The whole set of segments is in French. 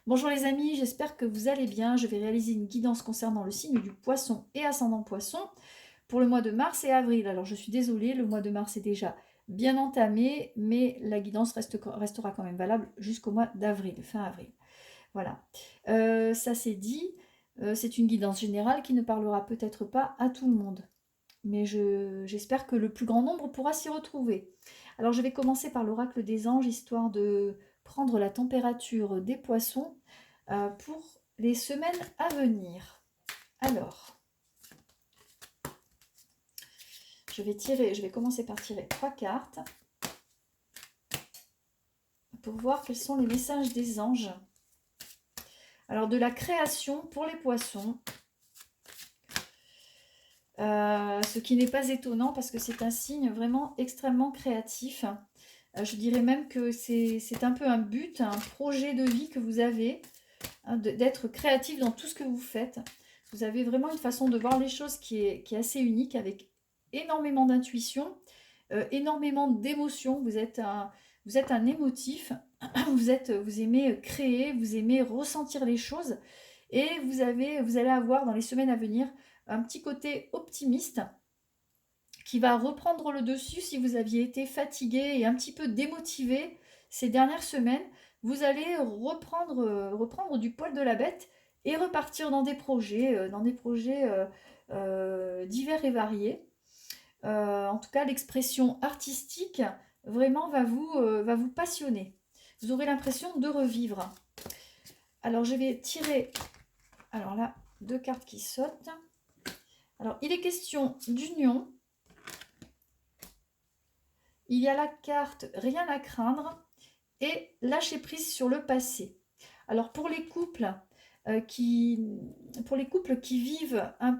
Bonjour les amis, j'espère que vous allez bien. Je vais réaliser une guidance concernant le signe du poisson et ascendant poisson pour le mois de mars et avril. Alors je suis désolée, le mois de mars est déjà bien entamé, mais la guidance restera quand même valable jusqu'au mois d'avril, fin avril. Voilà, ça c'est dit. C'est une guidance générale qui ne parlera peut-être pas à tout le monde, mais j'espère que le plus grand nombre pourra s'y retrouver. Alors je vais commencer par l'oracle des anges, histoire de prendre la température des poissons pour les semaines à venir. Alors, je vais commencer par tirer 3 cartes pour voir quels sont les messages des anges. Alors, de la création pour les poissons, ce qui n'est pas étonnant parce que c'est un signe vraiment extrêmement créatif. Je dirais même que c'est un peu un but, un projet de vie que vous avez, hein, d'être créatif dans tout ce que vous faites. Vous avez vraiment une façon de voir les choses qui est assez unique, avec énormément d'intuition, énormément d'émotion. Vous êtes un émotif, vous aimez créer, vous aimez ressentir les choses, et vous allez avoir dans les semaines à venir un petit côté optimiste qui va reprendre le dessus. Si vous aviez été fatigué et un petit peu démotivé ces dernières semaines, vous allez reprendre du poil de la bête et repartir dans des projets, divers et variés. En tout cas, l'expression artistique vraiment va vous passionner. Vous aurez l'impression de revivre. Alors, je vais tirer, alors là, 2 cartes qui sautent. Alors, il est question d'union. Il y a la carte rien à craindre et lâcher prise sur le passé. Alors, pour les couples qui vivent une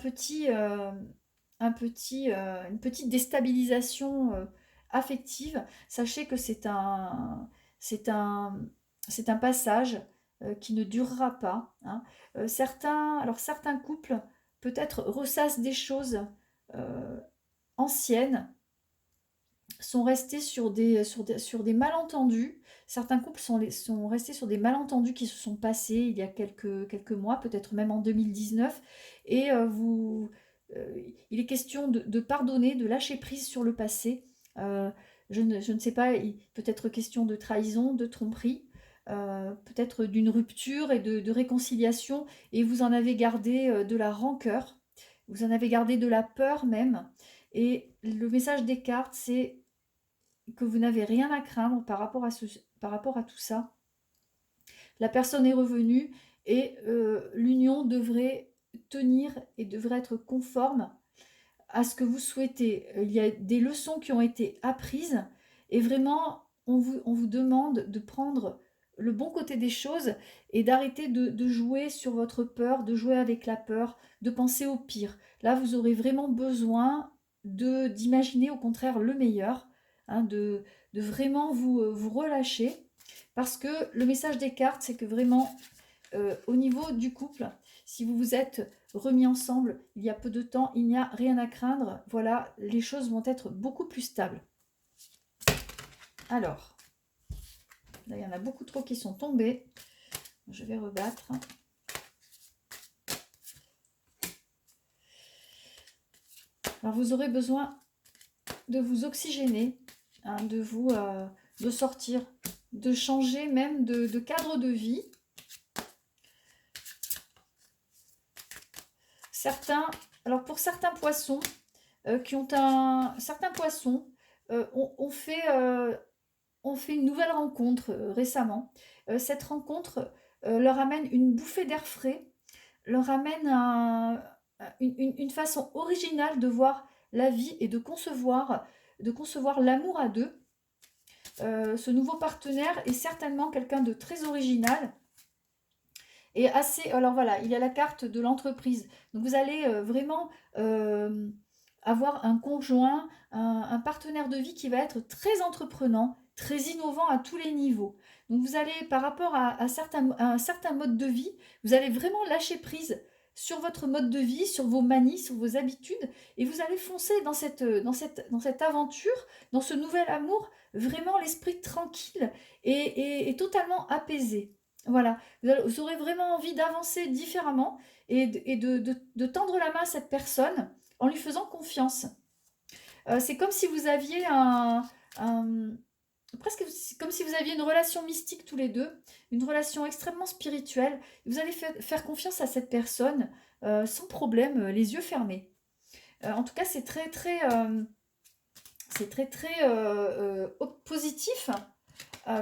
petite déstabilisation affective, sachez que c'est un, c'est un passage qui ne durera pas, hein. Certains couples peut-être ressassent des choses euh, anciennes, sont restés sur des malentendus. Certains couples sont restés sur des malentendus qui se sont passés il y a quelques mois, peut-être même en 2019. Et il est question de pardonner, de lâcher prise sur le passé. Euh, je ne sais pas, peut-être question de trahison, de tromperie, peut-être d'une rupture et de réconciliation. Et vous en avez gardé de la rancœur, vous en avez gardé de la peur même. Et le message des cartes, c'est que vous n'avez rien à craindre par rapport à tout ça. La personne est revenue et l'union devrait tenir et devrait être conforme à ce que vous souhaitez. Il y a des leçons qui ont été apprises et vraiment, on vous demande de prendre le bon côté des choses et d'arrêter de jouer sur votre peur, de jouer avec la peur, de penser au pire. Là, vous aurez vraiment besoin d'imaginer au contraire le meilleur, hein, de vraiment vous relâcher, parce que le message des cartes, c'est que vraiment, au niveau du couple, si vous vous êtes remis ensemble il y a peu de temps, il n'y a rien à craindre. Voilà, les choses vont être beaucoup plus stables. Alors, là, il y en a beaucoup trop qui sont tombés. Je vais rebattre. Alors, vous aurez besoin de vous oxygéner, hein, de sortir, de changer même de cadre de vie. Pour certains poissons certains poissons ont fait une nouvelle rencontre récemment. Cette rencontre leur amène une bouffée d'air frais, leur amène une façon originale de voir la vie et de concevoir l'amour à deux. Ce nouveau partenaire est certainement quelqu'un de très original et assez. Alors voilà, il y a la carte de l'entreprise. Donc vous allez vraiment avoir un conjoint, un partenaire de vie qui va être très entreprenant, très innovant à tous les niveaux. Donc vous allez, par rapport à un certain mode de vie, vous allez vraiment lâcher prise sur votre mode de vie, sur vos manies, sur vos habitudes, et vous allez foncer dans cette aventure, dans ce nouvel amour, vraiment l'esprit tranquille et totalement apaisé. Voilà, vous aurez vraiment envie d'avancer différemment et de tendre la main à cette personne en lui faisant confiance. C'est comme si vous aviez un presque comme si vous aviez une relation mystique tous les deux, une relation extrêmement spirituelle. Vous allez faire confiance à cette personne sans problème, les yeux fermés. En tout cas, c'est très très positif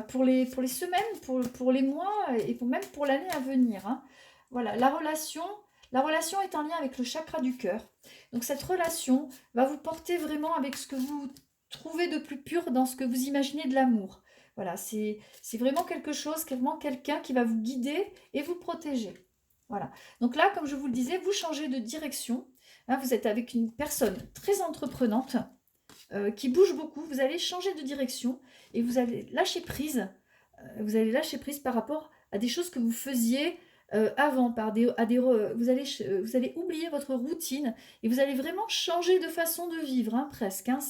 pour les semaines, pour les mois et même pour l'année à venir, hein. Voilà, la relation est en lien avec le chakra du cœur. Donc cette relation va vous porter vraiment avec ce que vous trouvez de plus pur dans ce que vous imaginez de l'amour. Voilà, c'est vraiment quelque chose, vraiment quelqu'un qui va vous guider et vous protéger. Voilà. Donc là, comme je vous le disais, vous changez de direction, hein. Vous êtes avec une personne très entreprenante qui bouge beaucoup. Vous allez changer de direction et vous allez lâcher prise. Vous allez lâcher prise par rapport à des choses que vous faisiez avant, vous allez oublier votre routine et vous allez vraiment changer de façon de vivre, hein, presque, hein.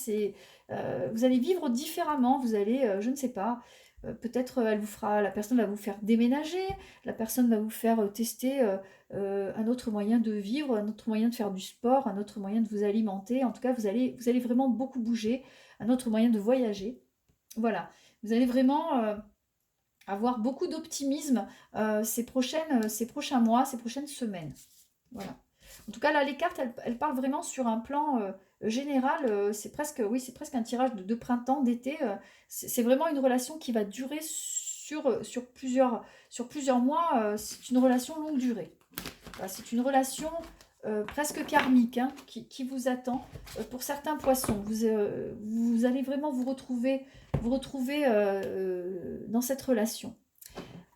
Vous allez vivre différemment. Vous allez, je ne sais pas, peut-être la personne va vous faire déménager, la personne va vous faire tester un autre moyen de vivre, un autre moyen de faire du sport, un autre moyen de vous alimenter. En tout cas, vous allez vraiment beaucoup bouger, un autre moyen de voyager. Voilà, vous allez vraiment avoir beaucoup d'optimisme ces prochains mois, ces prochaines semaines. Voilà. En tout cas, là, les cartes, elles parlent vraiment sur un plan général. C'est presque, oui, c'est presque un tirage de printemps, d'été. C'est vraiment une relation qui va durer sur plusieurs mois. C'est une relation longue durée. Voilà, c'est une relation presque karmique, hein, qui vous attend. Pour certains poissons, vous allez vraiment vous retrouver dans cette relation.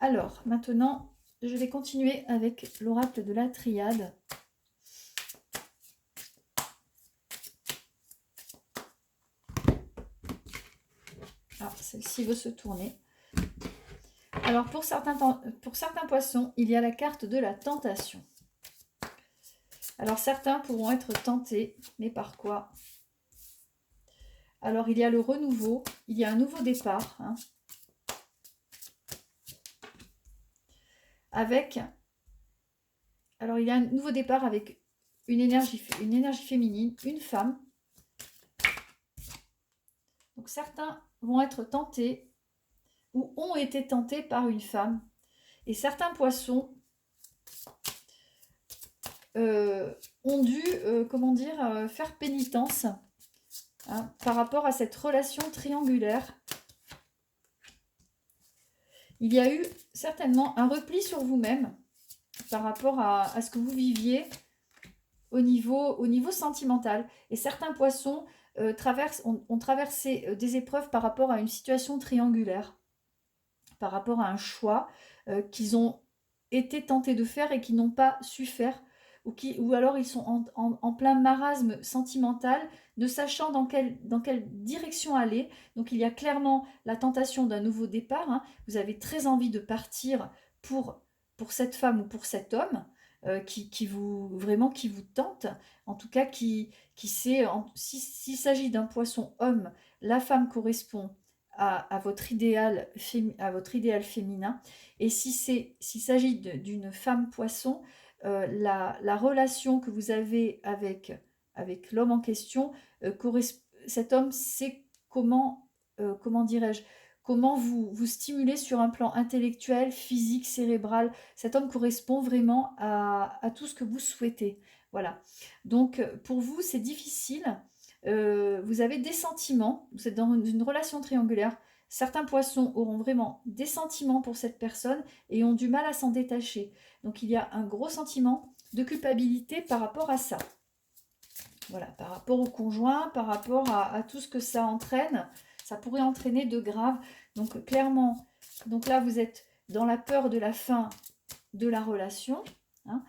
Alors, maintenant, je vais continuer avec l'oracle de la triade. Ah, celle-ci veut se tourner. Alors, pour certains poissons, il y a la carte de la tentation. Alors, certains pourront être tentés, mais par quoi? Alors, il y a le renouveau, il y a un nouveau départ, hein, alors, il y a un nouveau départ avec une énergie féminine, une femme. Donc, certains vont être tentés ou ont été tentés par une femme. Et certains poissons ont dû, faire pénitence, hein, par rapport à cette relation triangulaire. Il y a eu certainement un repli sur vous-même par rapport à ce que vous viviez au niveau sentimental. Et certains poissons ont traversé des épreuves par rapport à une situation triangulaire, par rapport à un choix qu'ils ont été tentés de faire et qu'ils n'ont pas su faire, ou alors ils sont en plein marasme sentimental, ne sachant dans quelle direction aller. Donc il y a clairement la tentation d'un nouveau départ, hein. Vous avez très envie de partir pour cette femme ou pour cet homme qui vous tente, en tout cas s'il s'agit d'un poisson homme, la femme correspond à votre idéal féminin. Et s'il s'agit d'une femme poisson, la relation que vous avez avec l'homme en question, cet homme sait comment dirais-je, comment vous stimuler sur un plan intellectuel, physique, cérébral. Cet homme correspond vraiment à tout ce que vous souhaitez. Voilà. Donc, pour vous, c'est difficile. Vous avez des sentiments, vous êtes dans une relation triangulaire. Certains poissons auront vraiment des sentiments pour cette personne et ont du mal à s'en détacher. Donc, il y a un gros sentiment de culpabilité par rapport à ça. Voilà, par rapport au conjoint, par rapport à tout ce que ça entraîne. Ça pourrait entraîner de grave. Donc, clairement, donc là, vous êtes dans la peur de la fin de la relation, hein.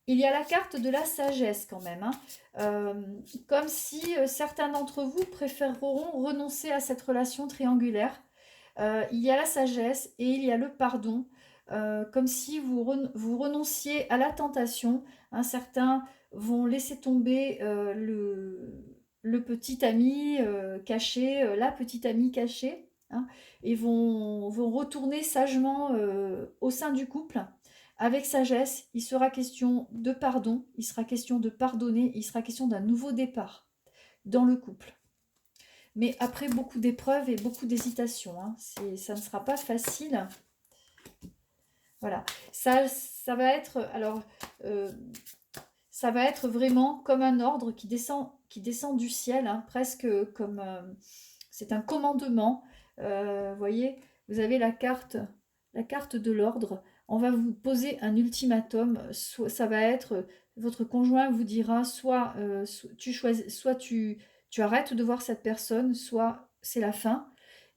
Il y a la carte de la sagesse quand même, hein. Comme si certains d'entre vous préféreront renoncer à cette relation triangulaire. Il y a la sagesse et il y a le pardon, comme si vous renonciez à la tentation, hein. Certains vont laisser tomber le petit ami caché, la petite amie cachée, hein, et vont retourner sagement au sein du couple. Avec sagesse, il sera question de pardon, il sera question de pardonner, il sera question d'un nouveau départ dans le couple. Mais après beaucoup d'épreuves et beaucoup d'hésitations, hein, ça ne sera pas facile. Voilà, ça va être, alors, ça va être vraiment comme un ordre qui descend du ciel, hein, presque comme, c'est un commandement. Voyez, vous avez la carte de l'ordre. On va vous poser un ultimatum. Soit, ça va être, votre conjoint vous dira, tu choisis, soit tu arrêtes de voir cette personne, soit c'est la fin.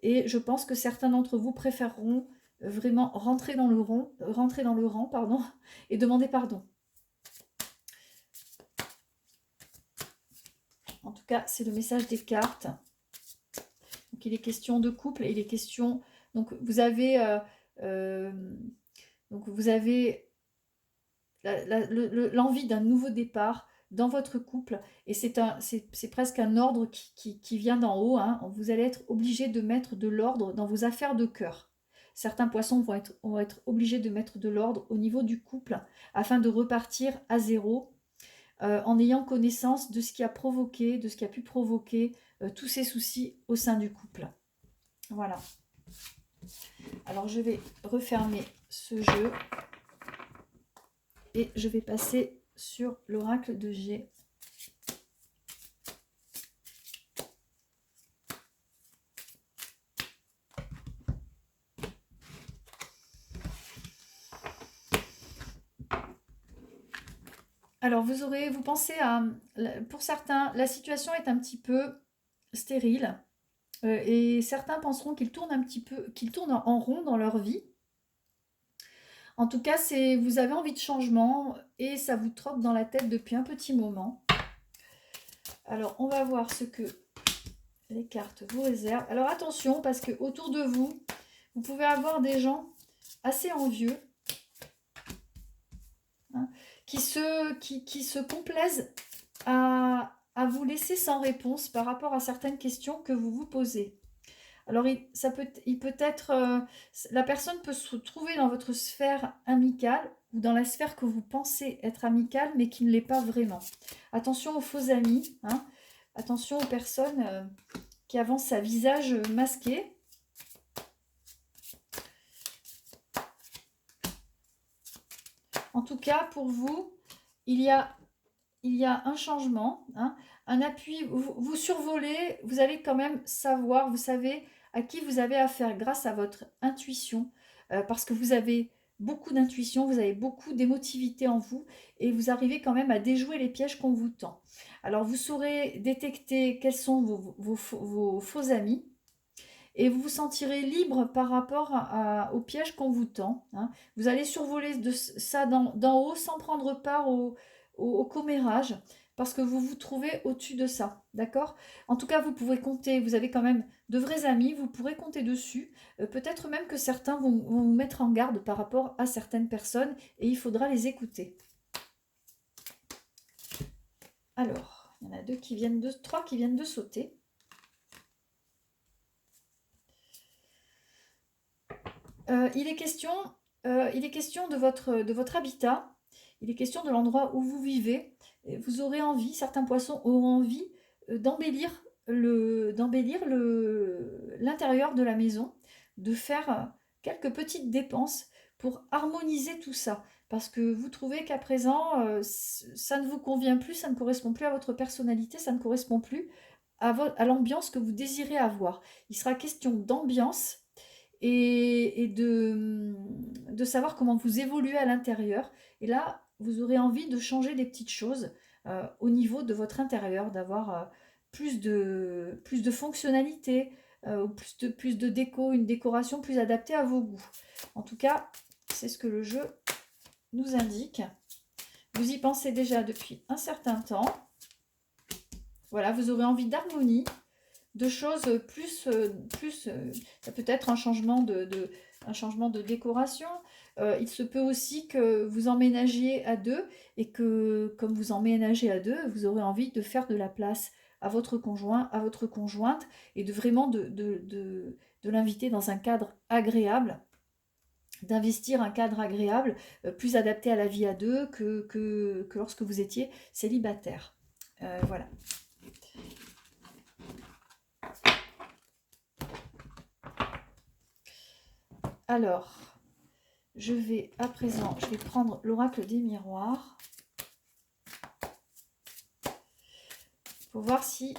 Et je pense que certains d'entre vous préféreront vraiment rentrer dans le rang, pardon, et demander pardon. En tout cas, c'est le message des cartes. Donc, il est question de couple, et il est question... Donc, vous avez l'envie d'un nouveau départ dans votre couple, et c'est presque un ordre qui vient d'en haut, hein. Vous allez être obligé de mettre de l'ordre dans vos affaires de cœur. Certains poissons vont être obligés de mettre de l'ordre au niveau du couple afin de repartir à zéro, en ayant connaissance de ce qui a provoqué, de ce qui a pu provoquer tous ces soucis au sein du couple. Voilà. Alors je vais refermer ce jeu et je vais passer sur l'oracle de G. Alors vous pensez à, pour certains, la situation est un petit peu stérile, et certains penseront qu'ils tournent en rond dans leur vie. En tout cas, vous avez envie de changement et ça vous trotte dans la tête depuis un petit moment. Alors, on va voir ce que les cartes vous réservent. Alors, attention, parce que autour de vous, vous pouvez avoir des gens assez envieux, hein, qui se complaisent à vous laisser sans réponse par rapport à certaines questions que vous vous posez. Alors, la personne peut se trouver dans votre sphère amicale ou dans la sphère que vous pensez être amicale, mais qui ne l'est pas vraiment. Attention aux faux amis, hein. Attention aux personnes qui avancent à visage masqué. En tout cas, pour vous, il y a un changement, hein, un appui. Vous survolez, vous allez quand même savoir, vous savez à qui vous avez affaire grâce à votre intuition, parce que vous avez beaucoup d'intuition, vous avez beaucoup d'émotivité en vous, et vous arrivez quand même à déjouer les pièges qu'on vous tend. Alors vous saurez détecter quels sont vos faux amis, et vous vous sentirez libre par rapport aux pièges qu'on vous tend, hein. Vous allez survoler ça d'en haut sans prendre part au commérage, parce que vous vous trouvez au-dessus de ça, d'accord? En tout cas, vous pouvez compter, vous avez quand même de vrais amis, vous pourrez compter dessus. Peut-être même que certains vont vous mettre en garde par rapport à certaines personnes, et il faudra les écouter. Alors, il y en a trois qui viennent de sauter. Il est question de votre habitat, il est question de l'endroit où vous vivez. Et vous aurez envie, certains poissons auront envie d'embellir l'intérieur de la maison, de faire quelques petites dépenses pour harmoniser tout ça. Parce que vous trouvez qu'à présent, ça ne vous convient plus, ça ne correspond plus à votre personnalité, ça ne correspond plus à l'ambiance que vous désirez avoir. Il sera question d'ambiance et de savoir comment vous évoluez à l'intérieur. Et là, vous aurez envie de changer des petites choses au niveau de votre intérieur, d'avoir plus de fonctionnalité, ou plus de déco, une décoration plus adaptée à vos goûts. En tout cas, c'est ce que le jeu nous indique. Vous y pensez déjà depuis un certain temps. Voilà, vous aurez envie d'harmonie, de choses ça peut être un changement de décoration. Il se peut aussi que vous emménagiez à deux, et que comme vous emménagez à deux, vous aurez envie de faire de la place à votre conjoint, à votre conjointe, et de vraiment de l'inviter dans un cadre agréable, d'investir un cadre agréable, plus adapté à la vie à deux que lorsque vous étiez célibataire. Voilà. Alors, je vais à présent, je vais prendre l'oracle des miroirs pour voir si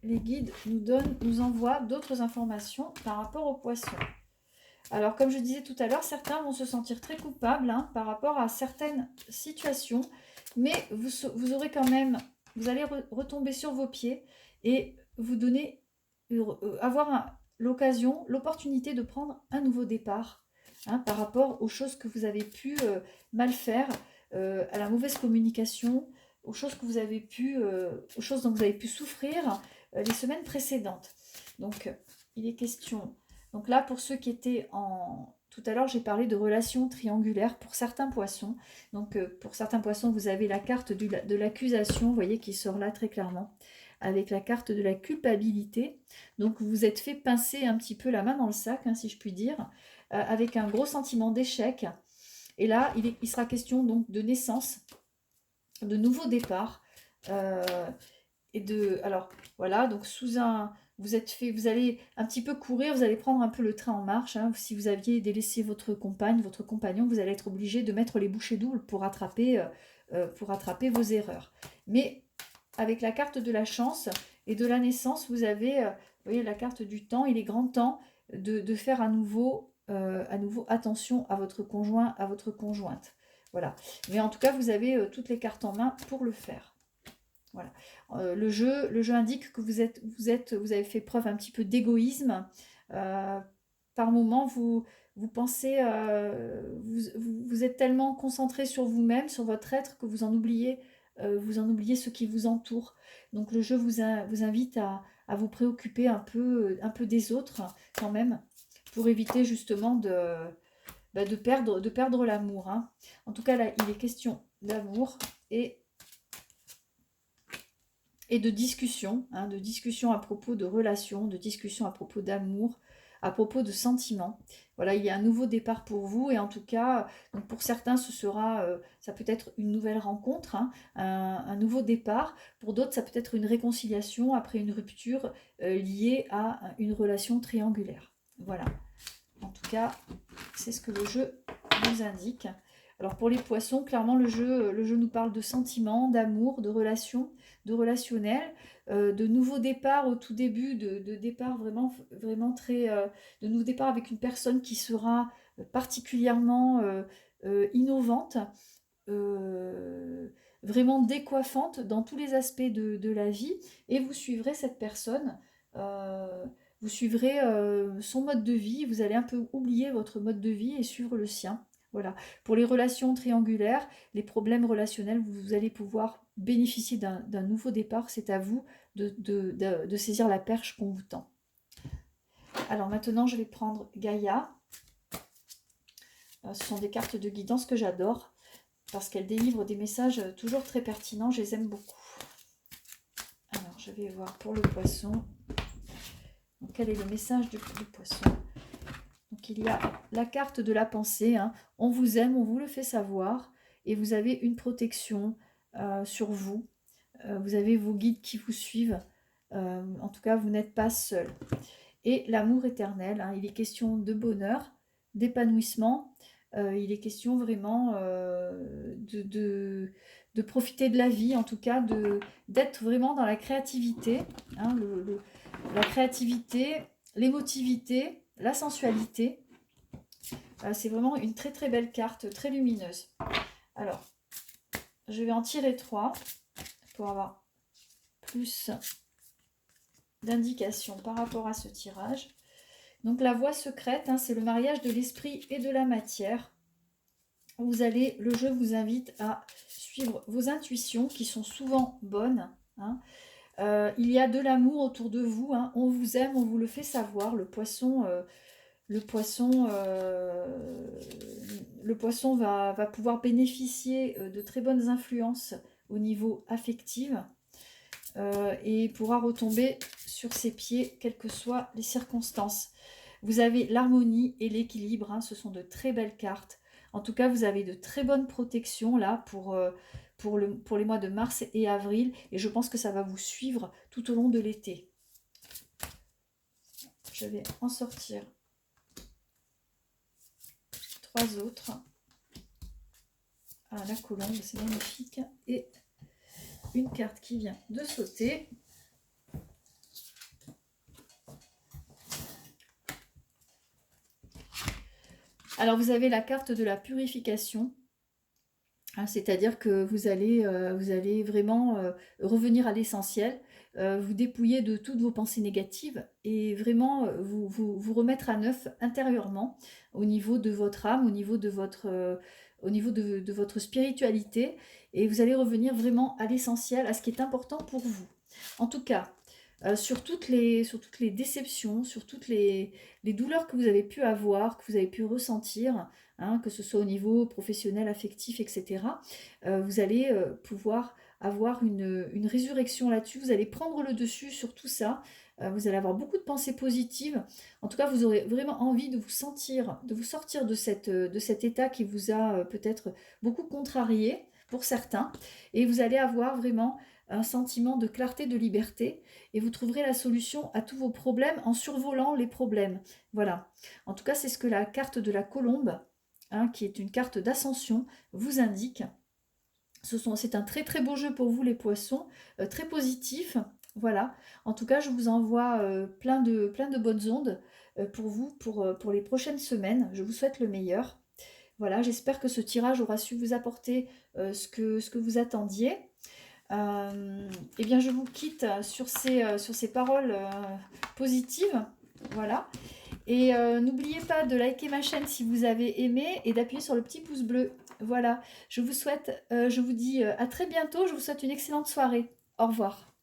les guides nous envoient d'autres informations par rapport aux poissons. Alors, comme je disais tout à l'heure, certains vont se sentir très coupables par rapport à certaines situations, mais vous aurez quand même, vous allez retomber sur vos pieds et vous donner, avoir l'occasion, l'opportunité de prendre un nouveau départ par rapport aux choses que vous avez pu mal faire, à la mauvaise communication, aux choses que vous avez pu, aux choses dont vous avez pu souffrir les semaines précédentes. Donc, il est question. Donc là, pour ceux qui étaient en... Tout à l'heure, j'ai parlé de relations triangulaires pour certains poissons. Donc, pour certains poissons, vous avez la carte de l'accusation, vous voyez, qui sort là très clairement, avec la carte de la culpabilité. Donc, vous vous êtes fait pincer un petit peu la main dans le sac, si je puis dire, avec un gros sentiment d'échec. Et là, il sera question donc de naissance, de nouveau départ, et de... Alors, voilà, donc sous un... Vous allez un petit peu courir, vous allez prendre un peu le train en marche. Si vous aviez délaissé votre compagne, votre compagnon, vous allez être obligé de mettre les bouchées doubles pour rattraper vos erreurs. Mais avec la carte de la chance et de la naissance, vous avez, vous voyez, la carte du temps. Il est grand temps de faire à nouveau attention à votre conjoint, à votre conjointe. Voilà. Mais en tout cas, vous avez toutes les cartes en main pour le faire. Voilà. Le jeu indique que vous avez fait preuve un petit peu d'égoïsme. Par moment, vous pensez, vous êtes tellement concentré sur vous-même, sur votre être, que vous en oubliez ce qui vous entoure. Donc le jeu vous invite à vous préoccuper un peu des autres quand même, pour éviter justement de perdre l'amour. En tout cas, là, il est question d'amour et de discussion à propos de relations, de discussion à propos d'amour, à propos de sentiments. Voilà, il y a un nouveau départ pour vous, et en tout cas, donc pour certains, ça peut être une nouvelle rencontre, un nouveau départ. Pour d'autres, ça peut être une réconciliation après une rupture liée à une relation triangulaire. Voilà. En tout cas, c'est ce que le jeu nous indique. Alors pour les poissons, clairement le jeu nous parle de sentiments, d'amour, de relations, de relationnel, de nouveaux départs au tout début, de départ vraiment, vraiment très... de nouveaux départs avec une personne qui sera particulièrement innovante, vraiment décoiffante dans tous les aspects de la vie, et vous suivrez cette personne, vous suivrez son mode de vie, vous allez un peu oublier votre mode de vie et suivre le sien. Voilà. Pour les relations triangulaires, les problèmes relationnels, vous allez pouvoir bénéficier d'un nouveau départ. C'est à vous de saisir la perche qu'on vous tend. Alors maintenant, je vais prendre Gaïa. Ce sont des cartes de guidance que j'adore, parce qu'elles délivrent des messages toujours très pertinents. Je les aime beaucoup. Alors, je vais voir pour le poisson. Donc, quel est le message du poisson? Donc il y a la carte de la pensée, on vous aime, on vous le fait savoir, et vous avez une protection sur vous. Vous avez vos guides qui vous suivent. En tout cas, vous n'êtes pas seul. Et l'amour éternel, il est question de bonheur, d'épanouissement. Il est question vraiment de profiter de la vie, en tout cas d'être vraiment dans la créativité. La créativité, l'émotivité, la sensualité. C'est vraiment une très très belle carte, très lumineuse. Alors, je vais en tirer 3 pour avoir plus d'indications par rapport à ce tirage. Donc la voie secrète, c'est le mariage de l'esprit et de la matière. Le jeu vous invite à suivre vos intuitions qui sont souvent bonnes. Il y a de l'amour autour de vous, on vous aime, on vous le fait savoir. Le poisson va pouvoir bénéficier de très bonnes influences au niveau affectif. et pourra retomber sur ses pieds, quelles que soient les circonstances. Vous avez l'harmonie et l'équilibre, hein, ce sont de très belles cartes. En tout cas, vous avez de très bonnes protections là pour les mois de mars et avril. Et je pense que ça va vous suivre tout au long de l'été. Je vais en sortir 3 autres. Ah, la colombe, c'est magnifique. Et une carte qui vient de sauter. Alors, vous avez la carte de la purification. Hein, c'est-à-dire que vous allez vraiment revenir à l'essentiel, vous dépouiller de toutes vos pensées négatives et vraiment vous remettre à neuf intérieurement au niveau de votre âme, au niveau de votre spiritualité. Et vous allez revenir vraiment à l'essentiel, à ce qui est important pour vous. En tout cas, sur toutes les déceptions, sur toutes les douleurs que vous avez pu avoir, que vous avez pu ressentir, hein, que ce soit au niveau professionnel, affectif, etc., vous allez pouvoir avoir une résurrection là-dessus, vous allez prendre le dessus sur tout ça, vous allez avoir beaucoup de pensées positives. En tout cas, vous aurez vraiment envie de vous sortir de cet état qui vous a peut-être beaucoup contrarié pour certains, et vous allez avoir vraiment un sentiment de clarté, de liberté, et vous trouverez la solution à tous vos problèmes en survolant les problèmes. Voilà. En tout cas, c'est ce que la carte de la colombe, hein, qui est une carte d'ascension, vous indique. C'est un très très beau jeu pour vous les poissons, très positif. Voilà. En tout cas, je vous envoie plein de bonnes ondes pour vous, pour les prochaines semaines. Je vous souhaite le meilleur. Voilà, j'espère que ce tirage aura su vous apporter ce que vous attendiez. Eh bien, je vous quitte sur ces paroles positives. Voilà. Et n'oubliez pas de liker ma chaîne si vous avez aimé et d'appuyer sur le petit pouce bleu. Voilà. Je vous dis à très bientôt. Je vous souhaite une excellente soirée. Au revoir.